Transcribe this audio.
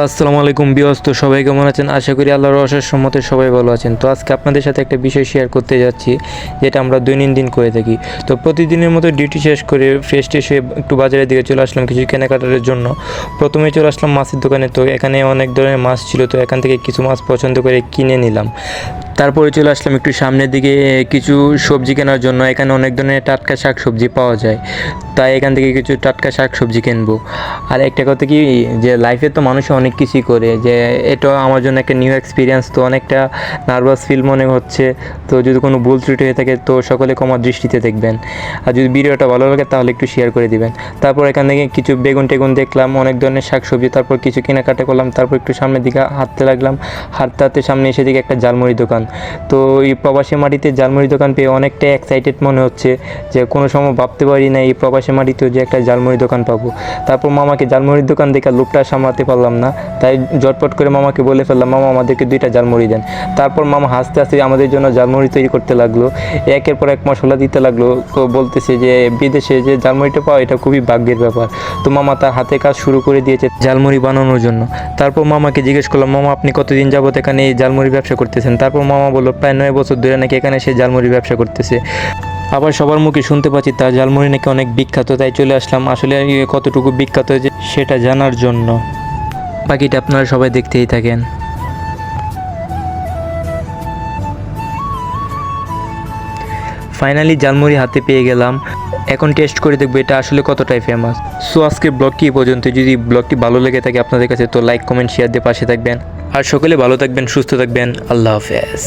আসসালামু আলাইকুম বিয়স, তো সবাই কেমন আছেন? আশা করি আল্লাহর অশেষ রহমতে সবাই ভালো আছেন। তো আজকে আপনাদের সাথে একটা বিষয় শেয়ার করতে যাচ্ছি, যেটা আমরা দৈনন্দিন করে থাকি। তো প্রতিদিনের মতো ডিউটি শেষ করে ফ্রেশ ট্রেশ হয়ে একটু বাজারের দিকে চলে আসলাম কিছু কেনাকাটার জন্য। প্রথমে চলে আসলাম মাছের দোকানে। তো এখানে অনেক ধরনের মাছ ছিল, তো এখান থেকে কিছু মাছ পছন্দ করে কিনে নিলাম। তারপরে চলে আসলাম একটু সামনের দিকে কিছু সবজি কেনার জন্য। এখানে অনেক ধরনের টাটকা শাক সবজি পাওয়া যায়, তাই এখান থেকে কিছু টাটকা শাক সবজি কিনবো। আর একটা কথা কি, যে লাইফে তো মানুষ অনেক কিছুই করে, যে এটা আমার জন্য একটা নিউ এক্সপিরিয়েন্স। তো অনেকটা নার্ভাস ফিল মনে হচ্ছে। তো যদি কোনো ভুল ত্রুটি হয়ে থাকে তো সকলে ক্ষমা দৃষ্টিতে দেখবেন। আর যদি ভিডিওটা ভালো লাগে তাহলে একটু শেয়ার করে দিবেন। তারপর এখান থেকে কিছু বেগুন টেগুন দেখলাম, অনেক ধরনের শাক সবজি। তারপর কিছু কেনাকাটা করলাম। তারপর একটু সামনের দিকে হাঁটতে লাগলাম। হাঁটতে হাঁটতে সামনে এসে দিকে একটা ঝালমুড়ি দোকান। তো এই প্রবাসী মাটিতে ঝালমুড়ি দোকান পেয়ে অনেকটাই এক্সাইটেড মনে হচ্ছে, যে কোনো সময় ভাবতে পারি না এই প্রবাসী মাটিতেও যে একটা ঝালমুড়ি দোকান পাবো। তারপর মামাকে ঝালমুড়ির দোকান দেখে লোভটা সামলাতে পারলাম না, তাই ঝটপট করে মামাকে বলে ফেললাম, মামা আমাদেরকে 2টা ঝালমুড়ি দেন। তারপর মামা হাসতে হাসতে আমাদের জন্য ঝালমুড়ি তৈরি করতে লাগলো, একের পর এক মশলা দিতে লাগলো। তো বলতেছে যে বিদেশে যে ঝালমুড়িটা পাওয়া এটা খুবই ভাগ্যের ব্যাপার। তো মামা তার হাতে কাজ শুরু করে দিয়েছে ঝালমুড়ি বানানোর জন্য। তারপর মামাকে জিজ্ঞেস করলাম, মামা আপনি কতদিন যাবত এখানে এই ঝালমুড়ি ব্যবসা করতেছেন? তারপর মামা বললো প্রায় 9 বছর ধরে নাকি এখানে সে ঝালমুড়ি ব্যবসা করতেছে। আবার সবার মুখে শুনতে পাচ্ছি তার ঝালমুড়ি নাকি অনেক বিখ্যাত, তাই চলে আসলাম আসলে কতটুকু বিখ্যাত যে সেটা জানার জন্য। বাকিটা আপনারা সবাই দেখতেই থাকেন। ফাইনালি ঝালমুড়ি হাতে পেয়ে গেলাম, এখন টেস্ট করে দেখবো এটা আসলে কতটাই ফেমাস। সো আজকের ব্লগটি এই পর্যন্ত। যদি ব্লগটি ভালো লেগে থাকে আপনাদের কাছে, তো লাইক কমেন্ট শেয়ার দিয়ে পাশে থাকবেন। আর সকলে ভালো থাকবেন, সুস্থ থাকবেন। আল্লাহ হাফেজ।